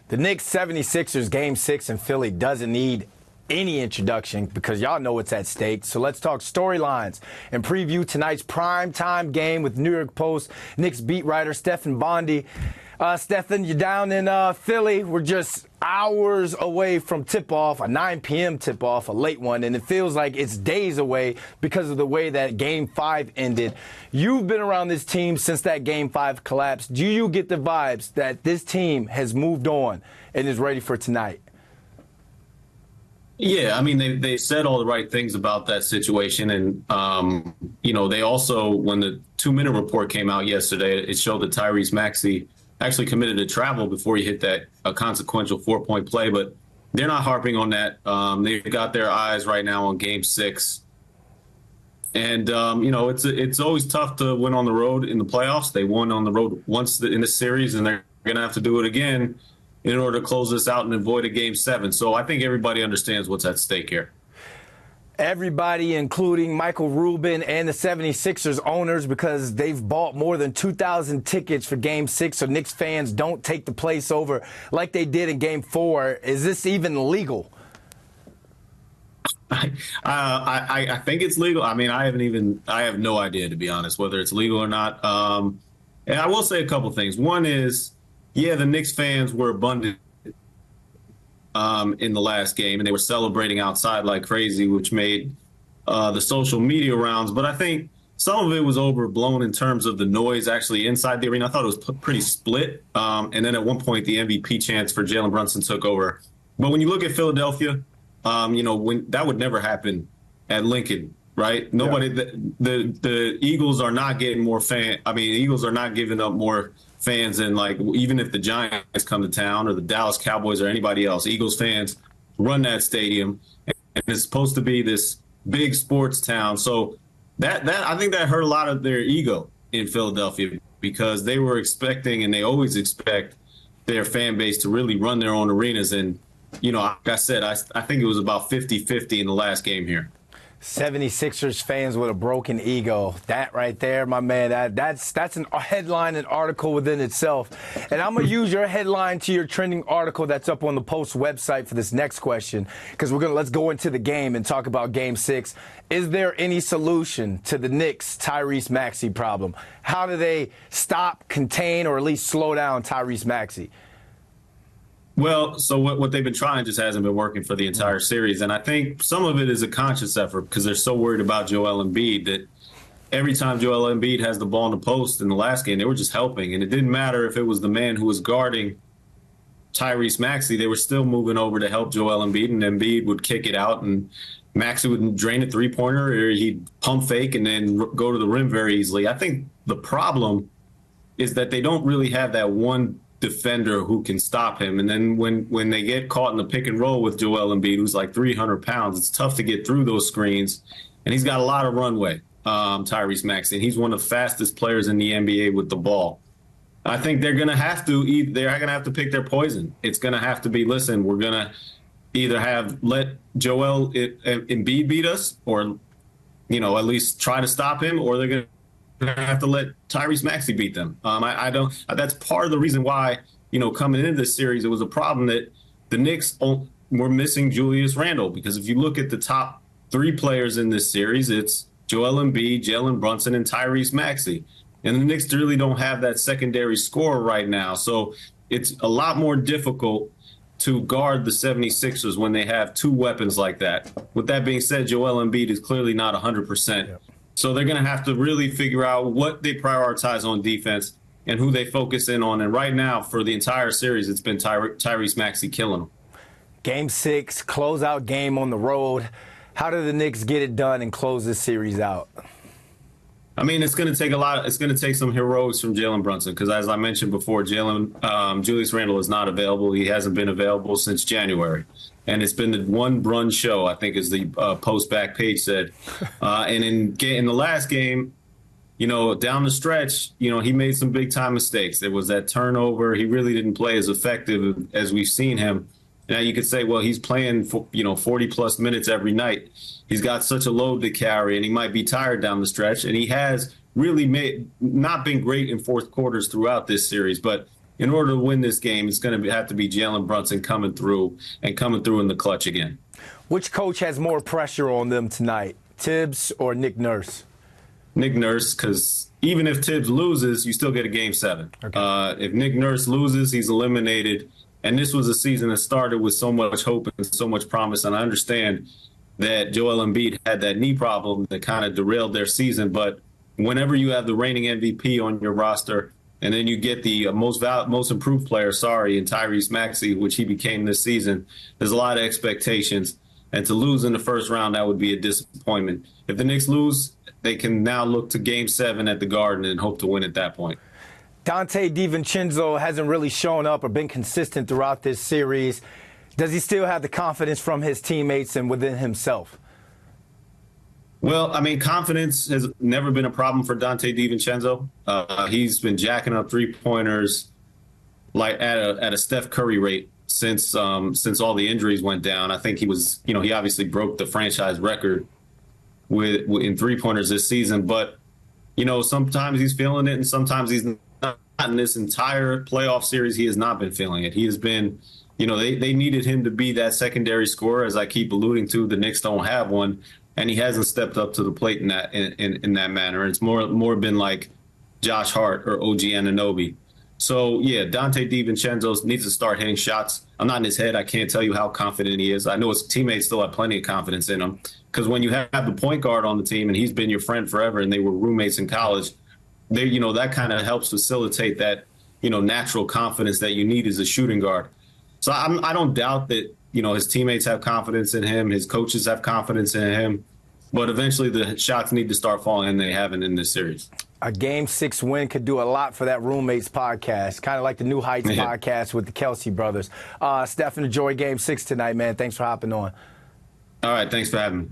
The Knicks 76ers Game 6 in Philly doesn't need any introduction because y'all know what's at stake. So let's talk storylines and preview tonight's primetime game with New York Post Knicks beat writer Stefan Bondy. Stefan, you're down in Philly. We're just hours away from tip-off, a 9 p.m. tip-off, a late one, and it feels like it's days away because of the way that Game 5 ended. You've been around this team since that Game 5 collapsed. Do you get the vibes that this team has moved on and is ready for tonight? Yeah, I mean, they said all the right things about that situation. And, they also, when the 2-minute report came out yesterday, it showed that Tyrese Maxi actually committed to travel before he hit that consequential 4-point play. But they're not harping on that. They've got their eyes right now on Game 6. And, it's always tough to win on the road in the playoffs. They won on the road once in the series, and they're going to have to do it again in order to close this out and avoid a Game 7. So I think everybody understands what's at stake here. Everybody, including Michael Rubin and the 76ers owners, because they've bought more than 2,000 tickets for Game 6 so Knicks fans don't take the place over like they did in Game 4. Is this even legal? I think it's legal. I mean, I have no idea, to be honest, whether it's legal or not. And I will say a couple things. One is, yeah, the Knicks fans were abundant in the last game, and they were celebrating outside like crazy, which made the social media rounds. But I think some of it was overblown in terms of the noise actually inside the arena. I thought it was pretty split. And then at one point, the MVP chants for Jaylen Brunson took over. But when you look at Philadelphia, when that would never happen at Lincoln, right? Nobody, the Eagles are not getting more the Eagles are not giving up more fans than, like, even if the Giants come to town or the Dallas Cowboys or anybody else. Eagles fans run that stadium, and it's supposed to be this big sports town. So that I think that hurt a lot of their ego in Philadelphia, because they were expecting, and they always expect, their fan base to really run their own arenas. And, like I said, I think it was about 50-50 in the last game here. 76ers fans with a broken ego. That right there, my man, that's a headline, an article within itself. And I'm going to use your headline to your trending article that's up on the Post website for this next question, because let's go into the game and talk about Game 6. Is there any solution to the Knicks' Tyrese Maxi problem? How do they stop, contain, or at least slow down Tyrese Maxi? Well, so what they've been trying just hasn't been working for the entire series. And I think some of it is a conscious effort, because they're so worried about Joel Embiid that every time Joel Embiid has the ball in the post in the last game, they were just helping. And it didn't matter if it was the man who was guarding Tyrese Maxi, they were still moving over to help Joel Embiid, and Embiid would kick it out, and Maxi would drain a three-pointer, or he'd pump fake and then go to the rim very easily. I think the problem is that they don't really have that one defender who can stop him. And then when they get caught in the pick and roll with Joel Embiid, who's like 300 pounds, it's tough to get through those screens. And he's got a lot of runway, Tyrese Maxey. And he's one of the fastest players in the NBA with the ball. I think they're going to have to pick their poison. It's going to have to be, listen, we're going to either let Joel Embiid beat us, or, at least try to stop him, or they're going to have to let Tyrese Maxey beat them. That's part of the reason why, coming into this series, it was a problem that the Knicks were missing Julius Randle, because if you look at the top 3 players in this series, it's Joel Embiid, Jaylen Brunson, and Tyrese Maxey. And the Knicks really don't have that secondary scorer right now. So it's a lot more difficult to guard the 76ers when they have 2 weapons like that. With that being said, Joel Embiid is clearly not 100%. Yep. So they're going to have to really figure out what they prioritize on defense and who they focus in on. And right now, for the entire series, it's been Tyrese Maxey killing them. Game 6, closeout game on the road. How do the Knicks get it done and close this series out? I mean, it's going to take some heroics from Jaylen Brunson, because, as I mentioned before, Julius Randle is not available. He hasn't been available since January. And it's been the one Brun show, I think, as the Post back page said. And in the last game, down the stretch, he made some big time mistakes. There was that turnover. He really didn't play as effective as we've seen him. Now you could say, well, he's playing 40 plus minutes every night. He's got such a load to carry, and he might be tired down the stretch. And he has really not been great in fourth quarters throughout this series. But in order to win this game, it's going to have to be Jaylen Brunson coming through in the clutch again. Which coach has more pressure on them tonight, Tibbs or Nick Nurse? Nick Nurse, because even if Tibbs loses, you still get a Game 7. Okay. If Nick Nurse loses, he's eliminated. And this was a season that started with so much hope and so much promise. And I understand that Joel Embiid had that knee problem that kind of derailed their season. But whenever you have the reigning MVP on your roster, and then you get the most improved player, in Tyrese Maxi, which he became this season, there's a lot of expectations. And to lose in the first round, that would be a disappointment. If the Knicks lose, they can now look to Game 7 at the Garden and hope to win at that point. Donte DiVincenzo hasn't really shown up or been consistent throughout this series. Does he still have the confidence from his teammates and within himself? Well, I mean, confidence has never been a problem for Donte DiVincenzo. He's been jacking up three-pointers like at a Steph Curry rate since all the injuries went down. I think he obviously broke the franchise record in three-pointers this season. But, sometimes he's feeling it and sometimes he's not. In this entire playoff series, he has not been feeling it. He has been, they needed him to be that secondary scorer, as I keep alluding to. The Knicks don't have one, and he hasn't stepped up to the plate in that manner. It's more been like Josh Hart or OG Anunoby. So, yeah, Donte DiVincenzo needs to start hitting shots. I'm not in his head. I can't tell you how confident he is. I know his teammates still have plenty of confidence in him, because when you have the point guard on the team and he's been your friend forever and they were roommates in college, that kind of helps facilitate that, natural confidence that you need as a shooting guard. So I don't doubt that, his teammates have confidence in him. His coaches have confidence in him. But eventually the shots need to start falling, and they haven't in this series. A Game 6 win could do a lot for that Roommates podcast, kind of like the New Heights podcast with the Kelsey brothers. Stefan, enjoy Game 6 tonight, man. Thanks for hopping on. All right. Thanks for having me.